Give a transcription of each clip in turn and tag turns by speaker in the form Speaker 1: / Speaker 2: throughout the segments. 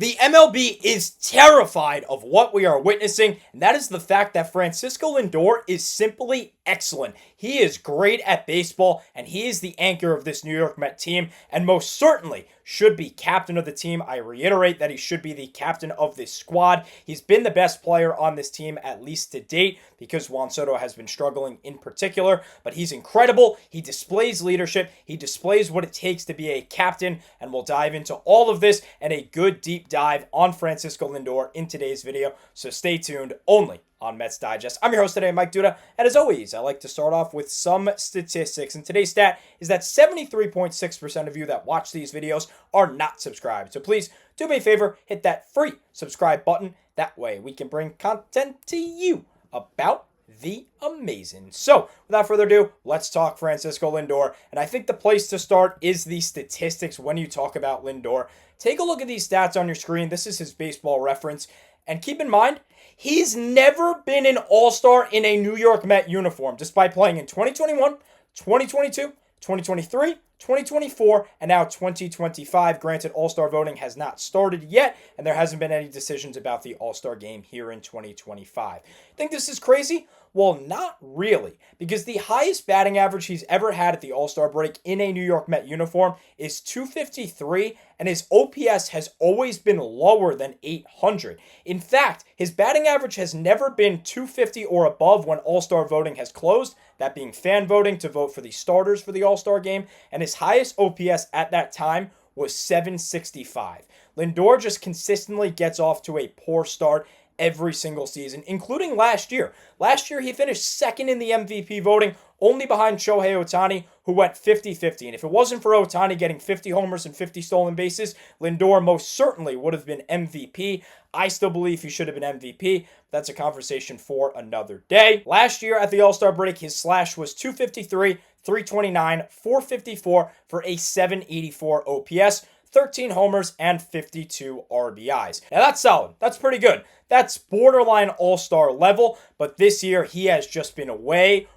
Speaker 1: The MLB is terrified of what we are witnessing, and that is the fact that Francisco Lindor is simply excellent. He is great at baseball, and he is the anchor of this New York Mets team, and most certainly should be captain of the team. I reiterate that he should be the captain of this squad. He's been the best player on this team, at least to date, because Juan Soto has been struggling in particular, but he's incredible. He displays leadership. He displays what it takes to be a captain, and we'll dive into all of this and a good deep dive on Francisco Lindor in today's video, so stay tuned only on Mets Digest. I'm your host today, Mike Duda, and as always, I like to start off with some statistics, and today's stat is that 73.6% of you that watch these videos are not subscribed, so please do me a favor, hit that free subscribe button. That way we can bring content to you about the amazing. So, without further ado, let's talk Francisco Lindor, and I think the place to start is the statistics when you talk about Lindor. Take a look at these stats on your screen. This is his baseball reference, and keep in mind, he's never been an all-star in a New York Met uniform, despite playing in 2021, 2022, 2023, 2024, and now 2025. Granted, All-Star voting has not started yet, and there hasn't been any decisions about the All-Star game here in 2025. Think this is crazy? Well, not really, because the highest batting average he's ever had at the All-Star break in a New York Met uniform is 253, and his OPS has always been lower than 800. In fact, his batting average has never been 250 or above when All-Star voting has closed, that being fan voting to vote for the starters for the All-Star game, and his highest OPS at that time was 765. Lindor just consistently gets off to a poor start every single season, including last year. Last year, he finished second in the MVP voting, only behind Shohei Ohtani, who went 50-50. And if it wasn't for Ohtani getting 50 homers and 50 stolen bases, Lindor most certainly would have been MVP. I still believe he should have been MVP. That's a conversation for another day. Last year at the All-Star break, his slash was 253, 329, 454 for a 784 OPS. 13 homers, and 52 RBIs. Now that's solid. That's pretty good. That's borderline all-star level, but this year he has just been way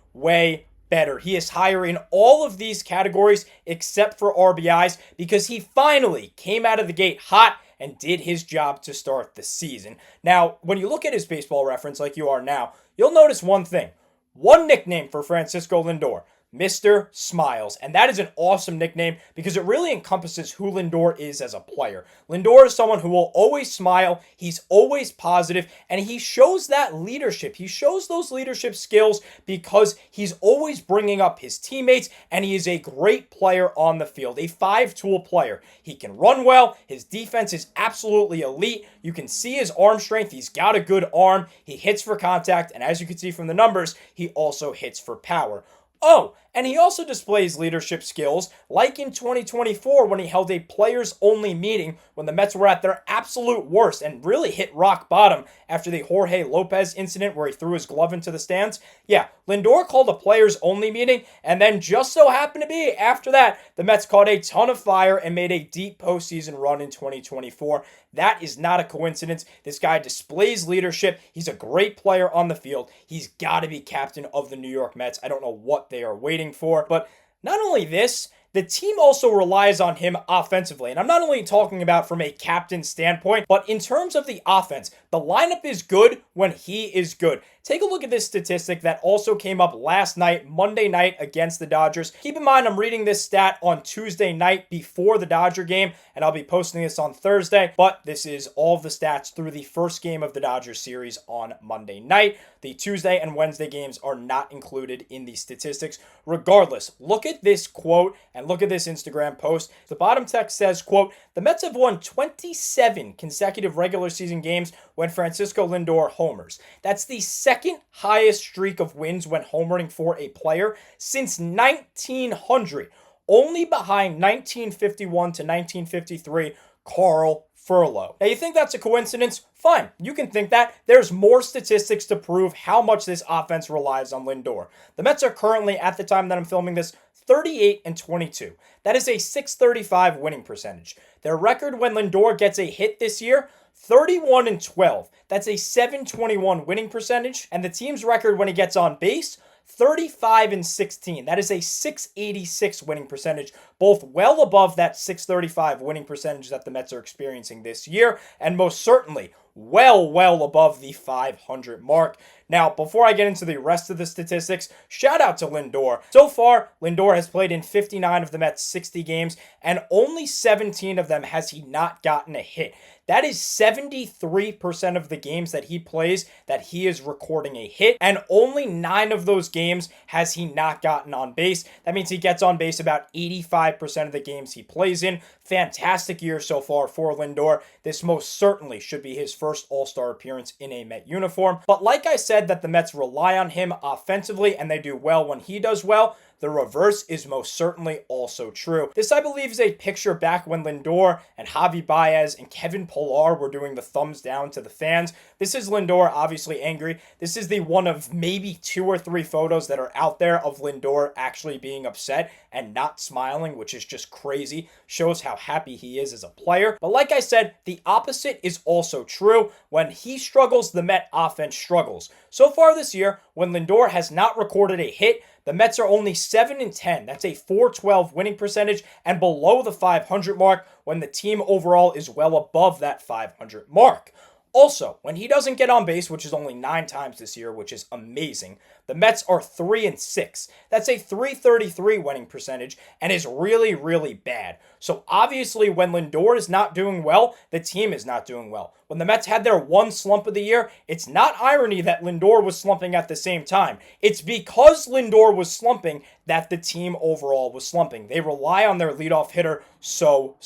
Speaker 1: better. He is higher in all of these categories except for RBIs because he finally came out of the gate hot and did his job to start the season. Now, when you look at his baseball reference like you are now, you'll notice one thing. One nickname for Francisco Lindor. Mr. Smiles. And that is an awesome nickname because it really encompasses who Lindor is as a player. Lindor is someone who will always smile, he's always positive, and he shows that leadership. He shows those leadership skills because he's always bringing up his teammates, and he is a great player on the field, a five-tool player. He can run well, his defense is absolutely elite, you can see his arm strength, he's got a good arm, he hits for contact, and as you can see from the numbers, he also hits for power. Oh, and he also displays leadership skills, like in 2024 when he held a players-only meeting when the Mets were at their absolute worst and really hit rock bottom after the Jorge Lopez incident where he threw his glove into the stands. Yeah, Lindor called a players-only meeting, and then just so happened to be, after that, the Mets caught a ton of fire and made a deep postseason run in 2024. That is not a coincidence. This guy displays leadership. He's a great player on the field. He's got to be captain of the New York Mets. I don't know what they are waiting for, but not only this, the team also relies on him offensively. And I'm not only talking about from a captain standpoint, but in terms of the offense, the lineup is good when he is good. Take a look at this statistic that also came up last night, Monday night against the Dodgers. Keep in mind, I'm reading this stat on Tuesday night before the Dodger game, and I'll be posting this on Thursday, but this is all of the stats through the first game of the Dodgers series on Monday night. The Tuesday and Wednesday games are not included in the statistics. Regardless, look at this quote and look at this Instagram post. The bottom text says, quote, "The Mets have won 27 consecutive regular season games when Francisco Lindor homers. That's the second highest streak of wins when homering for a player since 1900, only behind 1951 to 1953 Carl Furlow." Now, you think that's a coincidence? Fine, you can think that. There's more statistics to prove how much this offense relies on Lindor. The Mets are currently, at the time that I'm filming this, 38-22. That is a .635 winning percentage. Their record when Lindor gets a hit this year, 31-12. That's a .721 winning percentage. And the team's record when he gets on base, 35-16. That is a 686 winning percentage, both well above that 635 winning percentage that the Mets are experiencing this year, and most certainly well above the 500 mark. Now, before I get into the rest of the statistics, shout out to Lindor. So far, Lindor has played in 59 of the Mets' 60 games, and only 17 of them has he not gotten a hit. That is 73% of the games that he plays that he is recording a hit, and only 9 of those games has he not gotten on base. That means he gets on base about 85% of the games he plays in. Fantastic year so far for Lindor. This most certainly should be his first All-Star appearance in a Met uniform. But like I said, that the Mets rely on him offensively, and they do well when he does well. The reverse is most certainly also true. This, I believe, is a picture back when Lindor and Javi Baez and Kevin Pillar were doing the thumbs down to the fans. This is Lindor, obviously angry. This is the one of maybe 2 or 3 photos that are out there of Lindor actually being upset and not smiling, which is just crazy. Shows how happy he is as a player. But like I said, the opposite is also true. When he struggles, the Met offense struggles. So far this year, when Lindor has not recorded a hit, the Mets are only 7-10. That's a .412 winning percentage and below the 500 mark when the team overall is well above that 500 mark. Also, when he doesn't get on base, which is only 9 times this year, which is amazing, the Mets are 3-6. That's a .333 winning percentage and is really bad. So obviously when Lindor is not doing well, the team is not doing well. When the Mets had their one slump of the year, it's not irony that Lindor was slumping at the same time. It's because Lindor was slumping that the team overall was slumping. They rely on their leadoff hitter so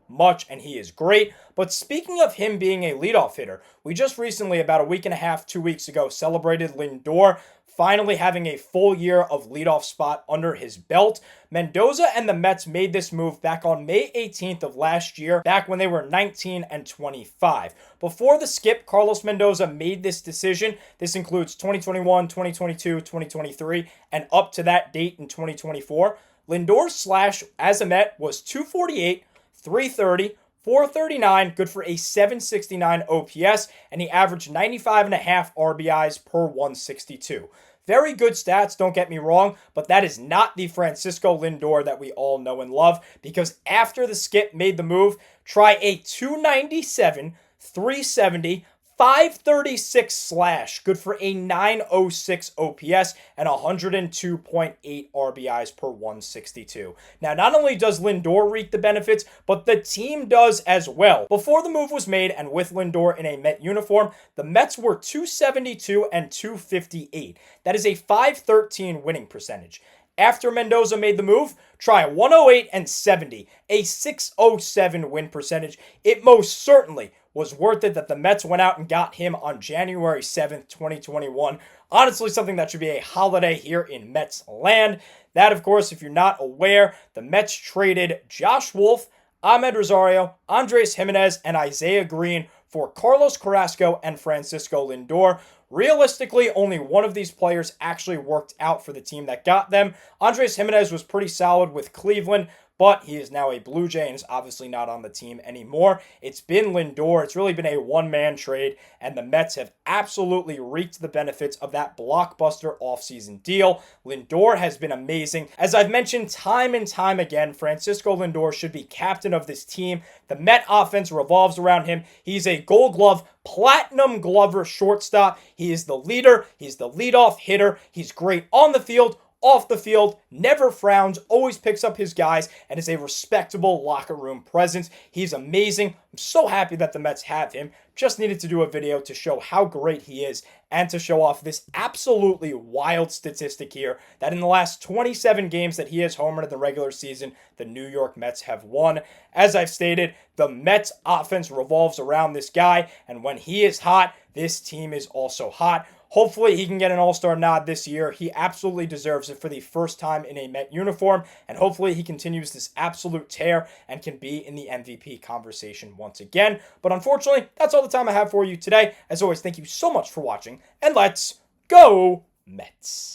Speaker 1: much, and he is great. But speaking of him being a leadoff hitter, we just recently, about a week and a half, 2 weeks ago, celebrated Lindor finally having a full year of leadoff spot under his belt. Mendoza and the Mets made this move back on May 18th of last year, back when they were 19-25. Before the skip, Carlos Mendoza made this decision. This includes 2021, 2022, 2023, and up to that date in 2024. Lindor's slash as a Met was .248, .330, .439, good for a .769 OPS, and he averaged 95.5 RBIs per 162. Very good stats, don't get me wrong, but that is not the Francisco Lindor that we all know and love, because after the skip made the move, try a .297, .370, .536 slash, good for a .906 OPS and 102.8 RBIs per 162. Now, not only does Lindor reap the benefits, but the team does as well. Before the move was made and with Lindor in a Met uniform, the Mets were .272 and .258. That is a .513 winning percentage. After Mendoza made the move, try 108 and 70, a .607 win percentage. It most certainly was worth it that the Mets went out and got him on January 7th, 2021. Honestly, something that should be a holiday here in Mets land. That, of course, if you're not aware, the Mets traded Josh Wolf, Ahmed Rosario, Andres Jimenez, and Isaiah Green for Carlos Carrasco and Francisco Lindor. Realistically, only one of these players actually worked out for the team that got them. Andres Jimenez was pretty solid with Cleveland, but he is now a Blue Jay and is obviously not on the team anymore. It's been Lindor. It's really been a one-man trade, and the Mets have absolutely reaped the benefits of that blockbuster offseason deal. Lindor has been amazing. As I've mentioned time and time again, Francisco Lindor should be captain of this team. The Met offense revolves around him. He's a Gold Glove, Platinum Glover shortstop. He is the leader. He's the leadoff hitter. He's great on the field, off the field, never frowns, always picks up his guys, and is a respectable locker room presence. He's amazing. I'm so happy that the Mets have him. Just needed to do a video to show how great he is and to show off this absolutely wild statistic here that in the last 27 games that he has homered in the regular season, the New York Mets have won. As I've stated, the Mets offense revolves around this guy, and when he is hot, this team is also hot. Hopefully he can get an All-Star nod this year. He absolutely deserves it for the first time in a Met uniform, and hopefully he continues this absolute tear and can be in the MVP conversation once again. But unfortunately, that's all the time I have for you today. As always, thank you so much for watching, and let's go Mets!